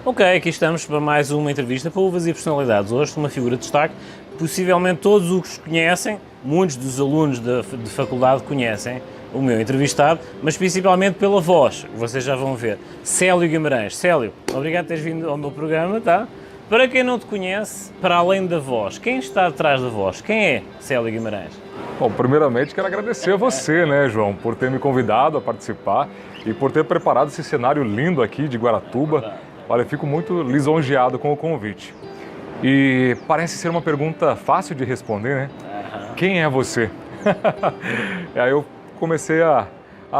Ok, aqui estamos para mais uma entrevista para Uvas e Personalidades. Hoje uma figura de destaque, possivelmente todos os conhecem, muitos dos alunos de faculdade conhecem o meu entrevistado, mas principalmente pela voz, vocês já vão ver. Célio Guimarães. Célio, obrigado por teres vindo ao meu programa, tá? Para quem não te conhece, para além da voz, quem está atrás da voz? Quem é Célio Guimarães? Bom, primeiramente quero agradecer a você, né, João, por ter me convidado a participar e por ter preparado esse cenário lindo aqui de Guaratuba. Olha, eu fico muito lisonjeado com o convite. E parece ser uma pergunta fácil de responder, né? Quem é você? Aí eu comecei a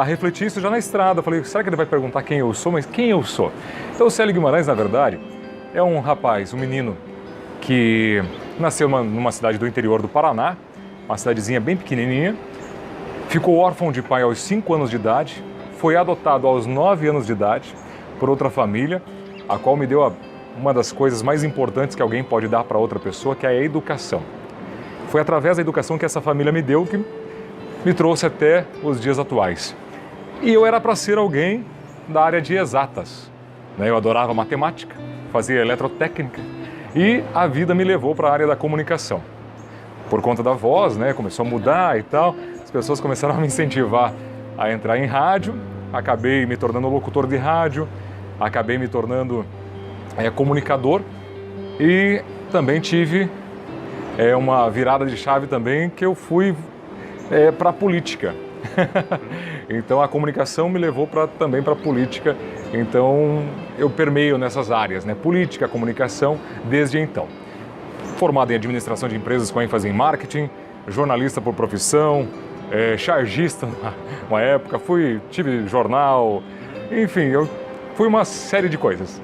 refletir isso já na estrada. Eu falei, será que ele vai perguntar quem eu sou? Mas quem eu sou? Então o Célio Guimarães, na verdade, é um rapaz, um menino que nasceu numa cidade do interior do Paraná, uma cidadezinha bem pequenininha, ficou órfão de pai aos 5 anos de idade, foi adotado aos 9 anos de idade por outra família, a qual me deu uma das coisas mais importantes que alguém pode dar para outra pessoa, que é a educação. Foi através da educação que essa família me deu que me trouxe até os dias atuais. E eu era para ser alguém da área de exatas, né? Eu adorava matemática, fazia eletrotécnica e a vida me levou para a área da comunicação. Por conta da voz, né? Começou a mudar e tal, as pessoas começaram a me incentivar a entrar em rádio, acabei me tornando locutor de rádio, acabei me tornando comunicador e também tive uma virada de chave também que eu fui para a política. Então a comunicação me levou também para a política, então eu permeio nessas áreas, né? Política, comunicação, desde então. Formado em administração de empresas com ênfase em marketing, jornalista por profissão, chargista uma época, tive jornal, enfim, eu fui uma série de coisas.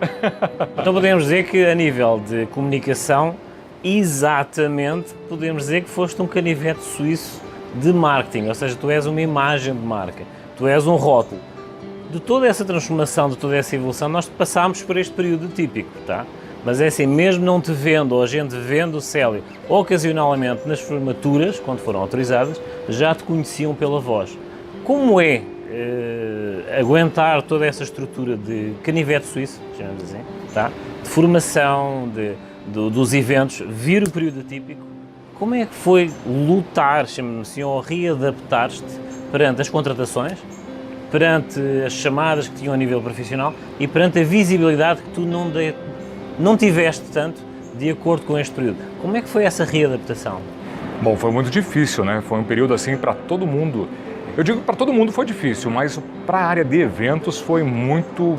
Então podemos dizer que a nível de comunicação, exatamente, podemos dizer que foste um canivete suíço de marketing, ou seja, tu és uma imagem de marca, tu és um rótulo. De toda essa transformação, de toda essa evolução, nós passámos por este período típico, tá? Mas é assim, mesmo não te vendo, ou a gente vendo o Célio ocasionalmente nas formaturas, quando foram autorizadas, já te conheciam pela voz. Como é aguentar toda essa estrutura de canivete suíço, chamamos assim, tá? De formação, dos eventos, vir o período atípico? Como é que foi lutar, chamamos assim, ou readaptar-te perante as contratações, perante as chamadas que tinham a nível profissional e perante a visibilidade que tu não tiveste tanto de acordo com este período? Como é que foi essa readaptação? Bom, foi muito difícil, né? Foi um período assim para todo mundo. Eu digo que para todo mundo foi difícil, mas para a área de eventos foi muito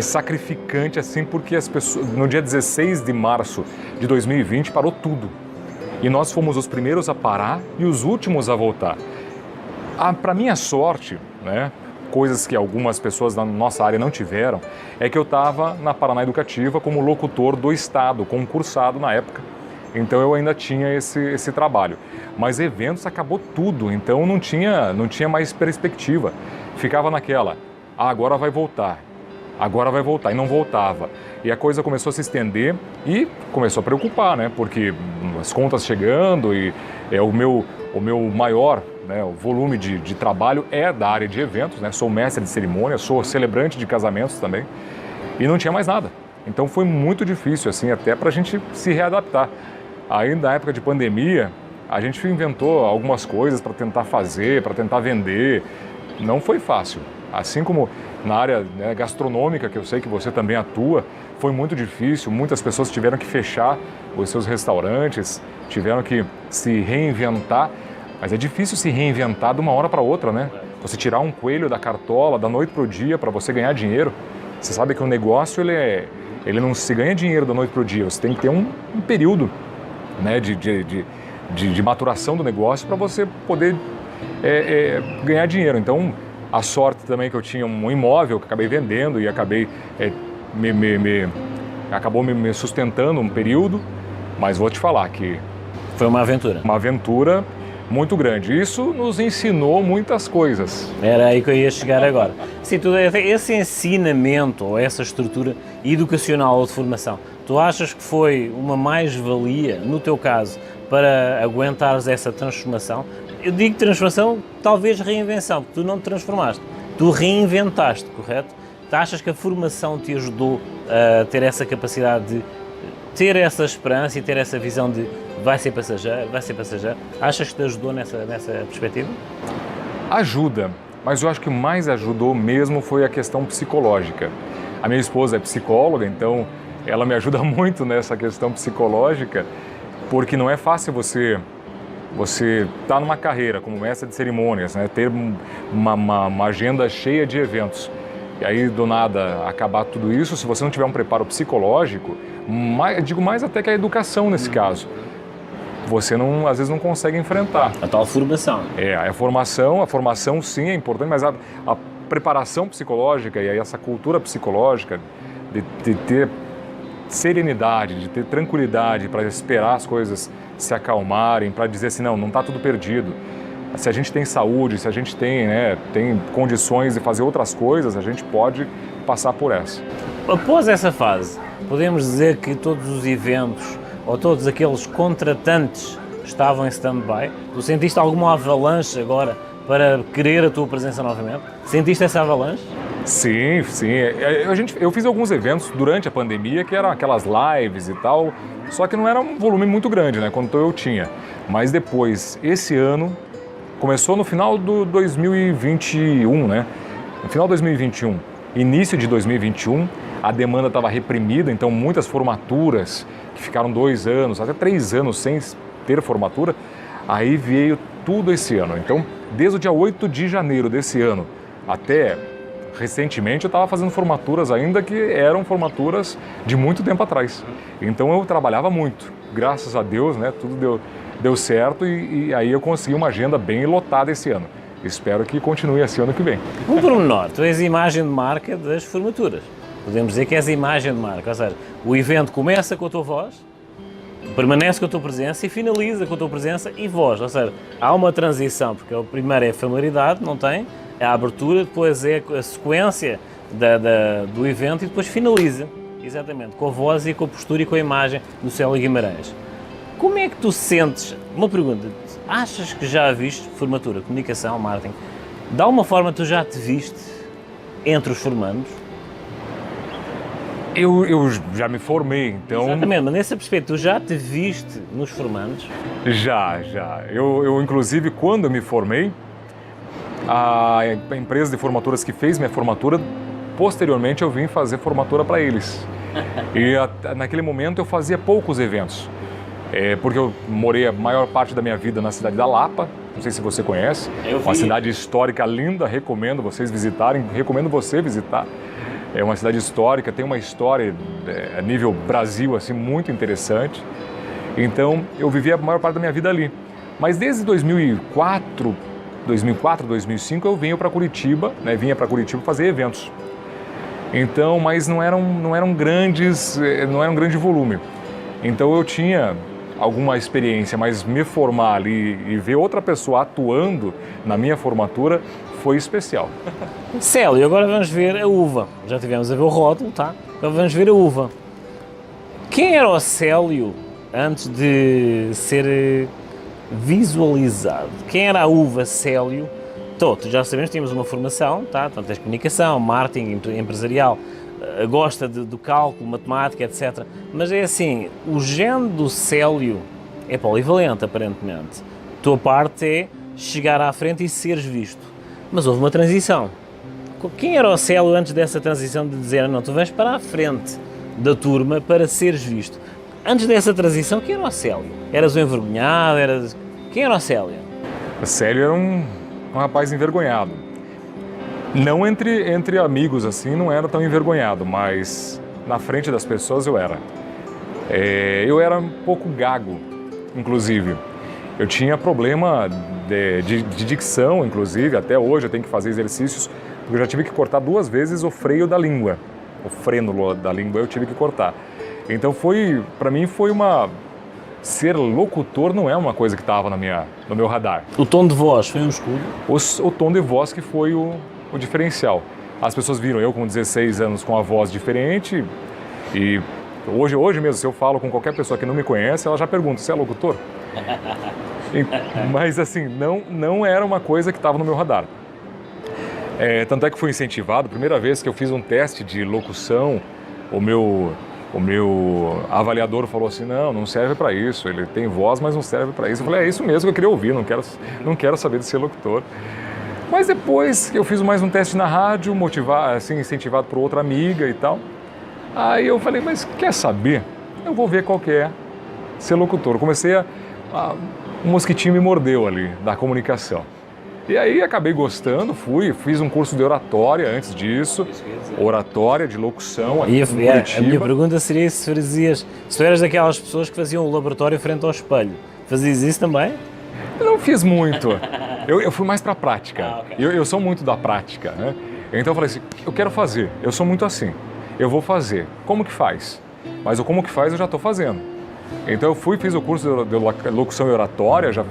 sacrificante, assim, porque as pessoas, no dia 16 de março de 2020 parou tudo. E nós fomos os primeiros a parar e os últimos a voltar. Para minha sorte, né, coisas que algumas pessoas da nossa área não tiveram, é que eu estava na Paraná Educativa como locutor do Estado, concursado na época. Então eu ainda tinha esse trabalho. Mas eventos acabou tudo, então não tinha mais perspectiva. Ficava naquela, agora vai voltar, e não voltava. E a coisa começou a se estender e começou a preocupar, né? Porque as contas chegando e o meu maior, né, o volume de trabalho é da área de eventos, né? Sou mestre de cerimônia, sou celebrante de casamentos também e não tinha mais nada. Então foi muito difícil, assim, até para a gente se readaptar. Aí na época de pandemia, a gente inventou algumas coisas para tentar fazer, para tentar vender. Não foi fácil. Assim como na área, né, gastronômica, que eu sei que você também atua, foi muito difícil. Muitas pessoas tiveram que fechar os seus restaurantes, tiveram que se reinventar. Mas é difícil se reinventar de uma hora para outra, né? Você tirar um coelho da cartola da noite para o dia para você ganhar dinheiro. Você sabe que o negócio ele não se ganha dinheiro da noite para o dia. Você tem que ter um período, né, de maturação do negócio para você poder ganhar dinheiro. Então, a sorte também que eu tinha um imóvel que acabei vendendo e acabei acabou me sustentando um período, mas vou te falar que foi uma aventura. Uma aventura, muito grande. Isso nos ensinou muitas coisas. Era aí que eu ia chegar agora. Sim, esse ensinamento ou essa estrutura educacional ou de formação, tu achas que foi uma mais-valia, no teu caso, para aguentares essa transformação? Eu digo transformação, talvez reinvenção, porque tu não te transformaste, tu reinventaste, correto? Tu achas que a formação te ajudou a ter essa capacidade de ter essa esperança e ter essa visão de vai ser passageiro, vai ser passageiro? Achas que te ajudou nessa perspectiva? Ajuda, mas eu acho que mais ajudou mesmo foi a questão psicológica. A minha esposa é psicóloga, então ela me ajuda muito nessa questão psicológica, porque não é fácil você estar numa carreira como mestre de cerimônias, né, ter uma agenda cheia de eventos. E aí, do nada, acabar tudo isso, se você não tiver um preparo psicológico, digo mais até que a educação nesse caso, você não, às vezes não consegue enfrentar. A tal formação. A formação sim é importante, mas a preparação psicológica e aí essa cultura psicológica de ter serenidade, de ter tranquilidade para esperar as coisas se acalmarem, para dizer assim, não está tudo perdido. Se a gente tem saúde, se a gente tem condições de fazer outras coisas, a gente pode passar por essa. Após essa fase, podemos dizer que todos os eventos ou todos aqueles contratantes estavam em stand-by? Tu sentiste alguma avalanche agora para querer a tua presença novamente? Sentiste essa avalanche? Sim. Eu fiz alguns eventos durante a pandemia que eram aquelas lives e tal, só que não era um volume muito grande, né, quanto eu tinha. Mas depois, esse ano, começou no final do 2021, né? No final de 2021, início de 2021, a demanda estava reprimida, então muitas formaturas que ficaram 2 anos, até 3 anos sem ter formatura, aí veio tudo esse ano. Então, desde o dia 8 de janeiro desse ano até recentemente, eu estava fazendo formaturas ainda que eram formaturas de muito tempo atrás. Então, eu trabalhava muito. Graças a Deus, né? Tudo deu certo e aí eu consegui uma agenda bem lotada esse ano. Espero que continue assim ano que vem. Um pormenor, tu és a imagem de marca das formaturas. Podemos dizer que és a imagem de marca, ou seja, o evento começa com a tua voz, permanece com a tua presença e finaliza com a tua presença e voz. Ou seja, há uma transição, porque o primeiro é a familiaridade, não tem? É a abertura, depois é a sequência do evento e depois finaliza, exatamente, com a voz e com a postura e com a imagem do Célio Guimarães. Como é que tu sentes, uma pergunta, achas que já viste formatura, comunicação, marketing, de alguma forma tu já te viste entre os formandos? Eu já me formei, então... Exatamente, mas nessa perspectiva, tu já te viste nos formandos? Já. Eu inclusive, quando eu me formei, a empresa de formaturas que fez minha formatura, posteriormente eu vim fazer formatura para eles. E naquele momento eu fazia poucos eventos. Porque eu morei a maior parte da minha vida na cidade da Lapa, não sei se você conhece, uma cidade histórica linda, recomendo vocês visitarem, recomendo você visitar. É uma cidade histórica, tem uma história a nível Brasil assim, muito interessante. Então eu vivi a maior parte da minha vida ali. Mas desde 2004, 2005 eu vinha para Curitiba fazer eventos. Então, mas não eram grandes, não era um grande volume. Então eu tinha alguma experiência, mas me formar ali e ver outra pessoa atuando na minha formatura foi especial. Célio, agora vamos ver a uva. Já tivemos a ver o rótulo, tá? Agora vamos ver a uva. Quem era o Célio antes de ser visualizado? Quem era a uva Célio? Tu já sabemos que tínhamos uma formação, tá? Então tens comunicação, marketing, empresarial, gosta do cálculo, matemática, etc. Mas é assim, o gene do Célio é polivalente, aparentemente. A tua parte é chegar à frente e seres visto. Mas houve uma transição. Quem era o Célio antes dessa transição de dizer, não, tu vais para a frente da turma para seres visto? Antes dessa transição, quem era o Célio? Eras um envergonhado? Quem era o Célio? O Célio era um rapaz envergonhado. Não entre amigos, assim, não era tão envergonhado, mas na frente das pessoas eu era. Eu era um pouco gago, inclusive. Eu tinha problema de dicção, inclusive, até hoje eu tenho que fazer exercícios, porque eu já tive que cortar 2 vezes o freio da língua. O freno da língua eu tive que cortar. Então para mim foi ser locutor não é uma coisa que estava no meu radar. O tom de voz foi um escudo? O tom de voz que foi o diferencial. As pessoas viram eu com 16 anos com a voz diferente e hoje mesmo, se eu falo com qualquer pessoa que não me conhece, ela já pergunta, você é locutor? Mas assim, não era uma coisa que estava no meu radar. Tanto é que fui incentivado, primeira vez que eu fiz um teste de locução, o meu avaliador falou assim, não serve para isso, ele tem voz, mas não serve para isso. Eu falei, é isso mesmo que eu queria ouvir, não quero saber de ser locutor. Mas depois eu fiz mais um teste na rádio, assim, incentivado por outra amiga e tal. Aí eu falei, mas quer saber? Eu vou ver qual que é ser locutor. Comecei um mosquitinho me mordeu ali, da comunicação. E aí acabei gostando, fiz um curso de oratória antes disso, oratória de locução aqui em Curitiba. A minha pergunta seria se tu eras daquelas pessoas que faziam o laboratório frente ao espelho. Fazias isso também? Eu não fiz muito, eu fui mais para a prática, Okay. eu sou muito da prática, né? Então eu falei assim, eu quero fazer, eu sou muito assim, eu vou fazer, como que faz? Mas o como que faz eu já estou fazendo. Então eu fiz o curso de locução e oratória, já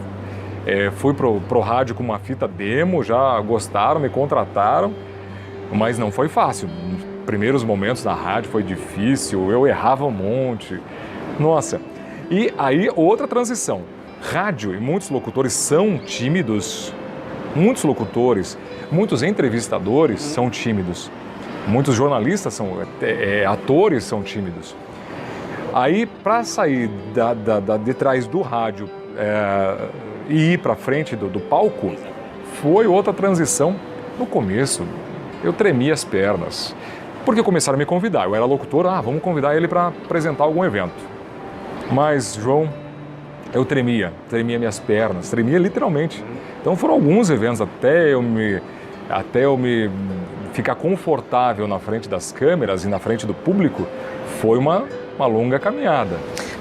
fui pro rádio com uma fita demo, já gostaram, me contrataram, mas não foi fácil. Nos primeiros momentos na rádio foi difícil, eu errava um monte. Nossa, e aí outra transição. Rádio e muitos locutores são tímidos, muitos locutores, muitos entrevistadores são tímidos, muitos jornalistas atores são tímidos. Aí, para sair de trás do rádio e ir para frente do palco, foi outra transição. No começo, eu tremia as pernas, porque começaram a me convidar. Eu era locutor, vamos convidar ele para apresentar algum evento. Mas, João, eu tremia minhas pernas, tremia literalmente. Então foram alguns eventos até eu me ficar confortável na frente das câmeras e na frente do público, foi uma longa caminhada.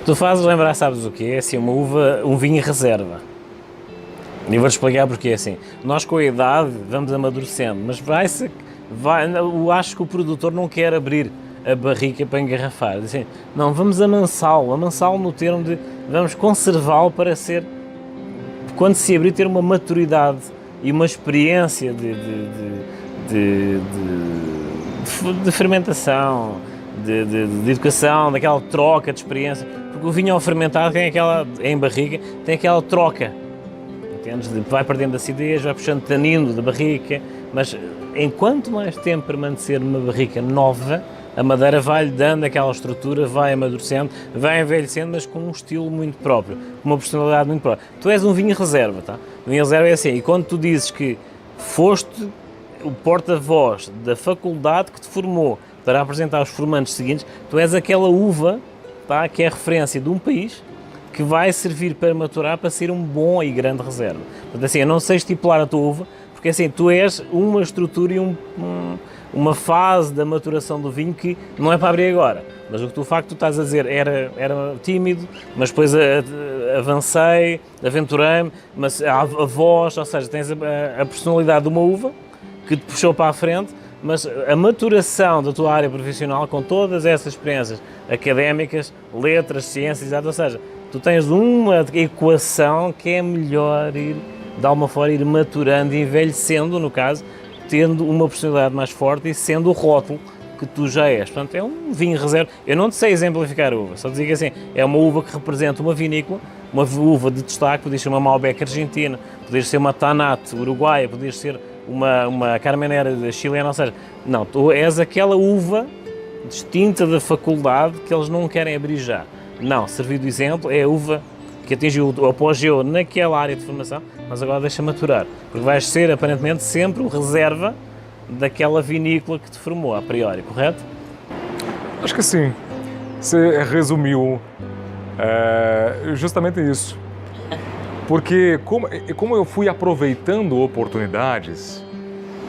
Tu fazes lembrar, sabes o quê? Assim, um vinho em reserva. E vou-te explicar porque assim, nós com a idade vamos amadurecendo, mas eu acho que o produtor não quer abrir a barrica para engarrafar. Diz assim, não, vamos amansá-lo no termo de vamos conservá-lo para ser, quando se abrir, ter uma maturidade e uma experiência de fermentação, de educação, daquela troca de experiência, porque o vinho ao fermentado tem em barrica, tem aquela troca, entendes? Vai perdendo acidez, vai puxando tanino da barrica, mas enquanto mais tempo permanecer numa barrica nova, a madeira vai-lhe dando aquela estrutura, vai amadurecendo, vai envelhecendo, mas com um estilo muito próprio, com uma personalidade muito própria. Tu és um vinho reserva, tá? O vinho reserva é assim, e quando tu dizes que foste o porta-voz da faculdade que te formou para apresentar os formandos seguintes, tu és aquela uva, tá, que é a referência de um país que vai servir para maturar para ser um bom e grande reserva. Portanto, assim, eu não sei estipular a tua uva, porque assim, tu és uma estrutura e uma fase da maturação do vinho que não é para abrir agora. Mas o que tu, de facto, estás a dizer, era tímido, mas depois avancei, aventurei-me, mas a voz, ou seja, tens a personalidade de uma uva que te puxou para a frente, mas a maturação da tua área profissional com todas essas experiências académicas, letras, ciências, ou seja, tu tens uma equação que é melhor ir, de alguma forma, ir maturando e envelhecendo, no caso, tendo uma personalidade mais forte e sendo o rótulo que tu já és. Portanto, é um vinho reserva. Eu não te sei exemplificar a uva, só dizer que assim, é uma uva que representa uma vinícola, uma uva de destaque, podia ser uma Malbec argentina, podia ser uma Tanat uruguaia, podia ser uma Carmenère chilena, ou seja, não, tu és aquela uva distinta da faculdade que eles não querem abrir já. Não, servir de exemplo, é a uva que atingiu o apogeu naquela área de formação, mas agora deixa maturar, porque vais ser aparentemente sempre o reserva daquela vinícola que te formou a priori, correto? Acho que sim. Você resumiu justamente isso. Porque como eu fui aproveitando oportunidades,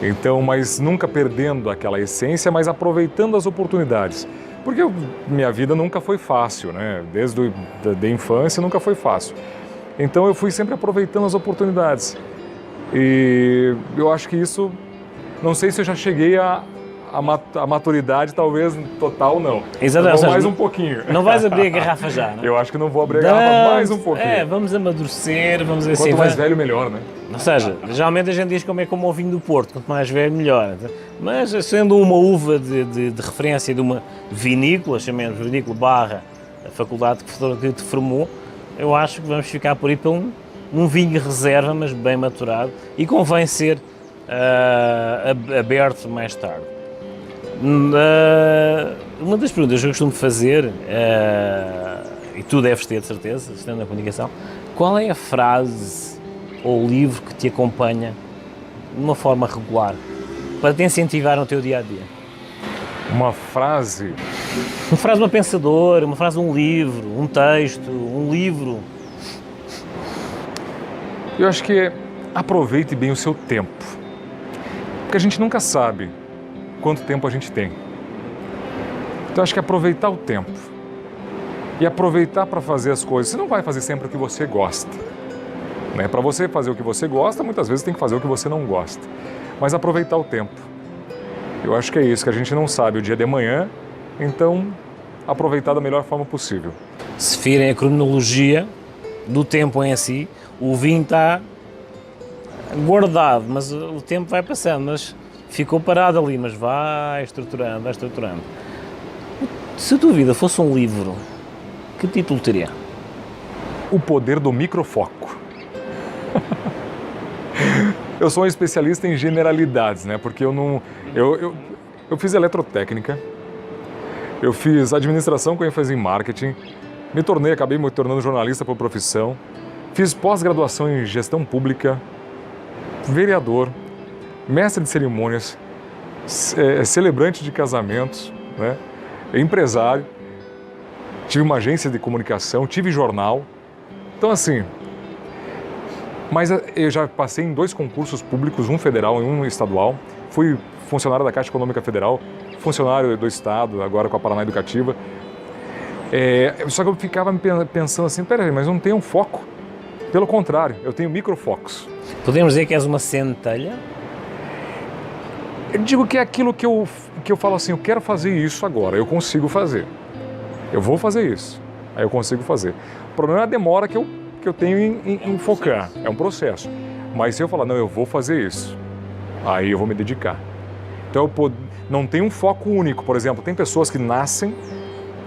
então, mas nunca perdendo aquela essência, mas aproveitando as oportunidades. Porque minha vida nunca foi fácil, né? Desde a infância nunca foi fácil. Então eu fui sempre aproveitando as oportunidades. E eu acho que isso, não sei se eu já cheguei a a maturidade talvez total não. Exatamente. Eu vou mais um pouquinho. Não vais abrir a garrafa já, não? Eu acho que não vou abrir a garrafa mais um pouquinho. Vamos amadurecer, vamos assim. Quanto mais velho, melhor, né? Ou seja, geralmente a gente diz como o vinho do Porto, quanto mais velho, melhor. Mas sendo uma uva de referência de uma vinícola, chamemos vinícola barra a faculdade que te formou, eu acho que vamos ficar por aí para um vinho reserva, mas bem maturado, e convém ser aberto mais tarde. Uma das perguntas que eu costumo fazer, e tu deves ter de certeza, estando na comunicação, qual é a frase ou livro que te acompanha de uma forma regular para te incentivar no teu dia-a-dia? Uma frase? Uma frase de uma pensadora, uma frase de um livro, um texto, um livro. Eu acho que é aproveite bem o seu tempo, porque a gente nunca sabe quanto tempo a gente tem. Então acho que aproveitar o tempo e aproveitar para fazer as coisas. Você não vai fazer sempre o que você gosta, né? Para você fazer o que você gosta, muitas vezes tem que fazer o que você não gosta, mas aproveitar o tempo. Eu acho que é isso, que a gente não sabe o dia de amanhã, então aproveitar da melhor forma possível. Se virem a cronologia do tempo em si, o vinho está guardado, mas o tempo vai passando, mas ficou parado ali, mas vai estruturando, vai estruturando. Se a tua vida fosse um livro, que título teria? O poder do microfoco. Eu sou um especialista em generalidades, né? Porque eu fiz eletrotécnica, eu fiz administração com ênfase em marketing, acabei me tornando jornalista por profissão, fiz pós-graduação em gestão pública, vereador, mestre de cerimônias, celebrante de casamentos, né? Empresário, tive uma agência de comunicação, tive jornal. Então assim, mas eu já passei em 2 concursos públicos, um federal e um estadual, fui funcionário da Caixa Econômica Federal, funcionário do Estado, agora com a Paraná Educativa. Só que eu ficava pensando assim, peraí, mas eu não tenho um foco. Pelo contrário, eu tenho microfocos. Podemos dizer que és uma centelha? Eu digo que é aquilo que eu falo assim, eu quero fazer isso agora, eu consigo fazer. Eu vou fazer isso, aí eu consigo fazer. O problema é a demora que eu tenho em focar, é um processo. Mas se eu falar, não, eu vou fazer isso, aí eu vou me dedicar. Então eu não tenho um foco único, por exemplo, tem pessoas que nascem,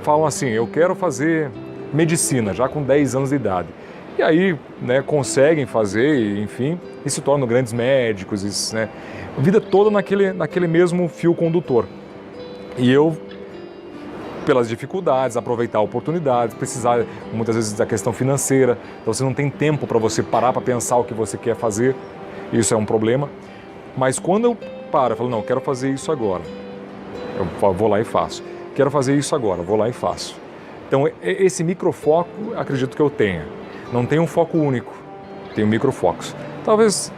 falam assim, eu quero fazer medicina, já com 10 anos de idade. E aí, né, conseguem fazer, enfim, e se tornam grandes médicos, né, a vida toda naquele mesmo fio condutor. E eu, pelas dificuldades, aproveitar oportunidades, precisar muitas vezes da questão financeira, então você não tem tempo para você parar para pensar o que você quer fazer, isso é um problema. Mas quando eu falo, não, eu quero fazer isso agora, eu vou lá e faço. Quero fazer isso agora, vou lá e faço. Então esse microfoco, acredito que eu tenha. Não tenho um foco único, tenho microfocos. Talvez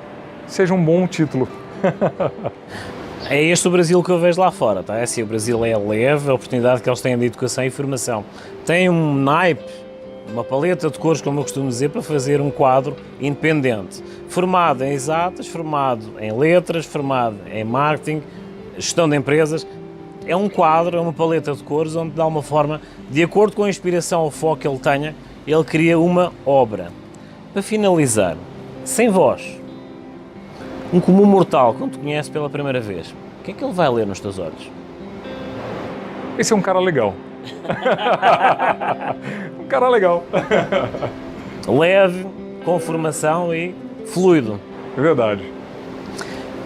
seja um bom título. É este o Brasil que eu vejo lá fora, tá? É assim, o Brasil é leve, a oportunidade que eles têm de educação e formação. Tem um naipe, uma paleta de cores, como eu costumo dizer, para fazer um quadro independente. Formado em exatas, formado em letras, formado em marketing, gestão de empresas. É um quadro, é uma paleta de cores onde, de alguma forma, de acordo com a inspiração ou foco que ele tenha, ele cria uma obra. Para finalizar, sem voz, um comum mortal, quando te conhece pela primeira vez, o que é que ele vai ler nos teus olhos? Esse é um cara legal. Um cara legal. Leve, com formação e fluido. É verdade.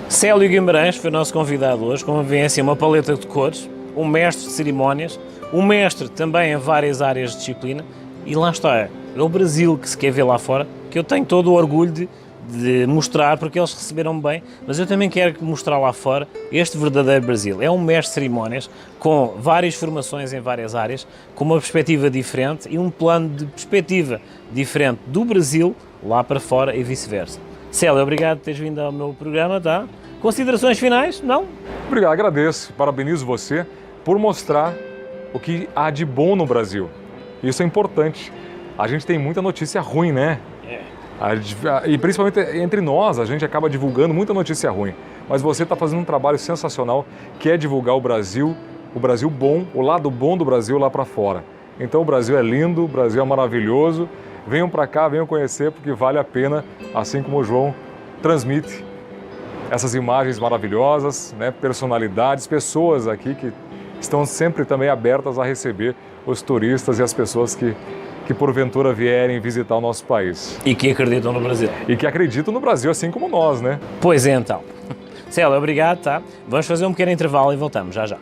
Célio Guimarães foi o nosso convidado hoje, com uma paleta de cores, um mestre de cerimónias, um mestre também em várias áreas de disciplina, e lá está, é o Brasil que se quer ver lá fora, que eu tenho todo o orgulho de mostrar, porque eles receberam bem, mas eu também quero mostrar lá fora este verdadeiro Brasil. É um mestre de cerimónias, com várias formações em várias áreas, com uma perspectiva diferente e um plano de perspectiva diferente do Brasil lá para fora e vice-versa. Célio, obrigado por teres vindo ao meu programa, tá? Considerações finais? Não? Obrigado, agradeço, parabenizo você por mostrar o que há de bom no Brasil. Isso é importante. A gente tem muita notícia ruim, né? E principalmente entre nós, a gente acaba divulgando muita notícia ruim. Mas você está fazendo um trabalho sensacional, que é divulgar o Brasil bom, o lado bom do Brasil lá para fora. Então o Brasil é lindo, o Brasil é maravilhoso. Venham para cá, venham conhecer, porque vale a pena, assim como o João transmite essas imagens maravilhosas, né? Personalidades, pessoas aqui que estão sempre também abertas a receber os turistas e as pessoas que porventura vierem visitar o nosso país. E que acreditam no Brasil. E que acreditam no Brasil, assim como nós, né? Pois é, então. Célia, obrigado, tá? Vamos fazer um pequeno intervalo e voltamos já já.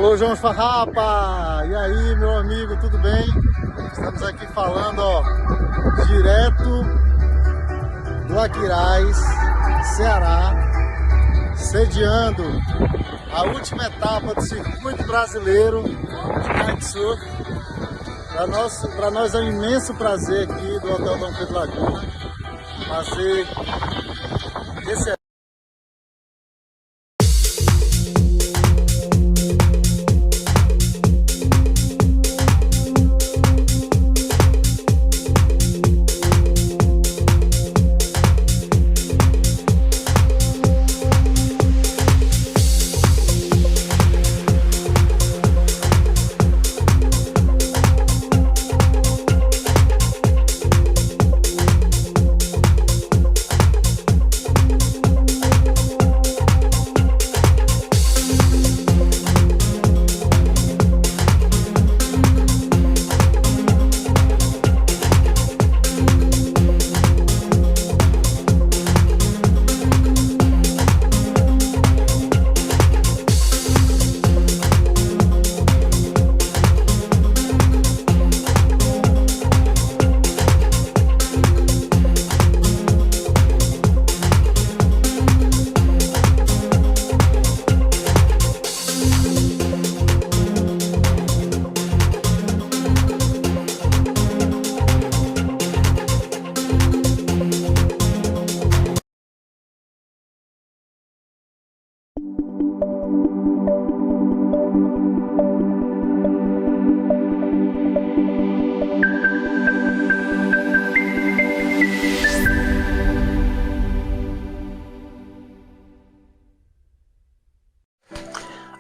Alô, João Farrapa! E aí, meu amigo, tudo bem? Estamos aqui falando, ó, direto do Aquiraz, Ceará, sediando a última etapa do circuito brasileiro de kitesurf. Para nós é um imenso prazer aqui do Hotel Dom Pedro Laguna fazer esse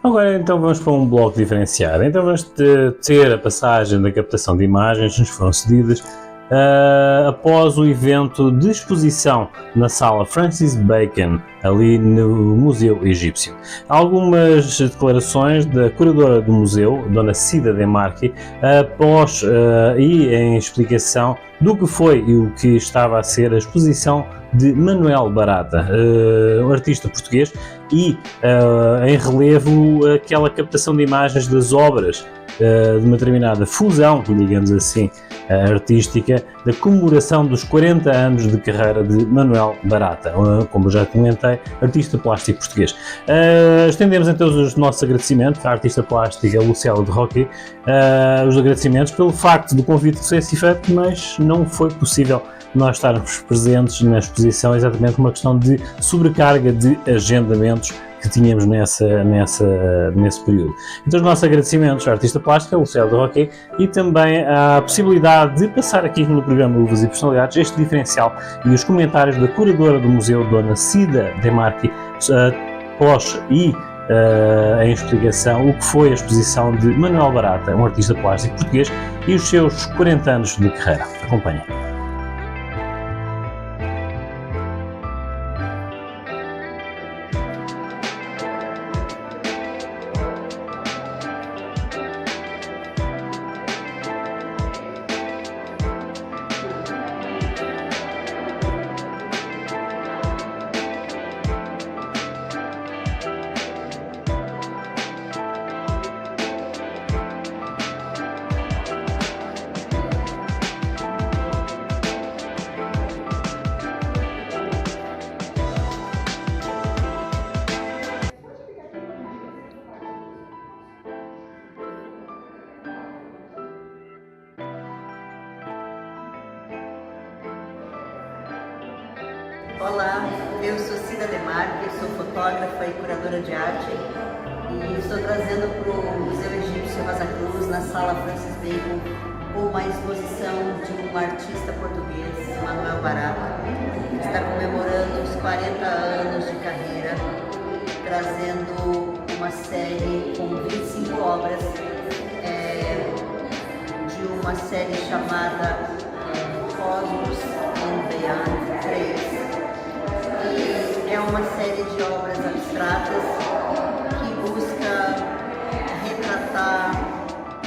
Agora então vamos para um bloco diferenciado. Então vamos ter a passagem da captação de imagens que nos foram cedidas após o evento de exposição na sala Francis Bacon, ali no Museu Egípcio. Algumas declarações da curadora do museu, Dona Cida Demarchi, após e em explicação do que foi e o que estava a ser a exposição de Manuel Barata, um artista português, e em relevo aquela captação de imagens das obras de uma determinada fusão, digamos assim, artística, da comemoração dos 40 anos de carreira de Manuel Barata, como já comentei, artista plástico português. Estendemos então os nossos agradecimentos à artista plástica Lucélia de Roque, os agradecimentos pelo facto do convite de ser feito, mas não foi possível nós estarmos presentes na exposição, exatamente por uma questão de sobrecarga de agendamentos que tínhamos nesse período. Então, os nossos agradecimentos à artista plástica, Lucélia de Roque, e também à possibilidade de passar aqui no programa Uvas e Personalidades este diferencial e os comentários da curadora do museu, Dona Cida Demarchi, após e em explicação o que foi a exposição de Manuel Barata, um artista plástico português, e os seus 40 anos de carreira. Acompanhem. Olá, eu sou Cida Demarchi, sou fotógrafa e curadora de arte e estou trazendo para o Museu Egípcio Rosa Cruz, na sala Francis Bacon, uma exposição de um artista português, Manuel Barata, que está comemorando os 40 anos de carreira, trazendo uma série com 25 obras, de uma série chamada Cosmos and Beyond 3. É uma série de obras abstratas que busca retratar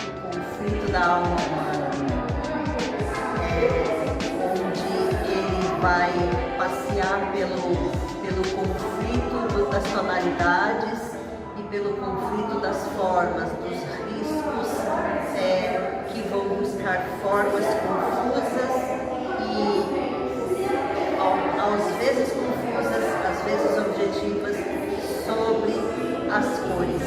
o conflito da alma humana, onde ele vai passear pelo conflito das tonalidades e pelo conflito das formas, dos riscos que vão buscar formas confusas e às vezes confusas, às vezes objetivas, sobre as cores.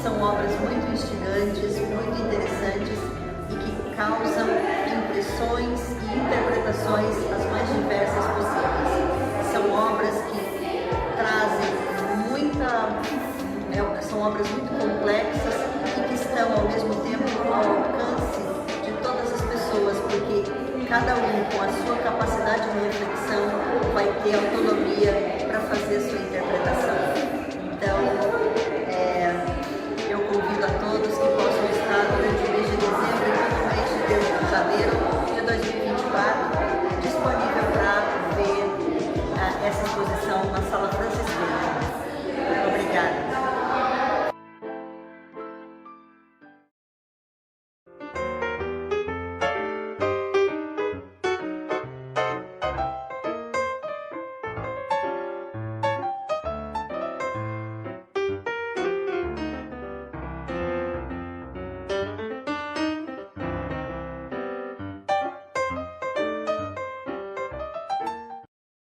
São obras muito instigantes, muito interessantes e que causam impressões e interpretações as mais diversas possíveis. São obras que trazem são obras muito complexas e que estão ao mesmo tempo ao alcance de todas as pessoas, porque cada um, com a sua capacidade de reflexão, vai ter autonomia para fazer a sua interpretação. Então, eu convido a todos que possam estar durante o mês de dezembro e todo o mês de janeiro de 2020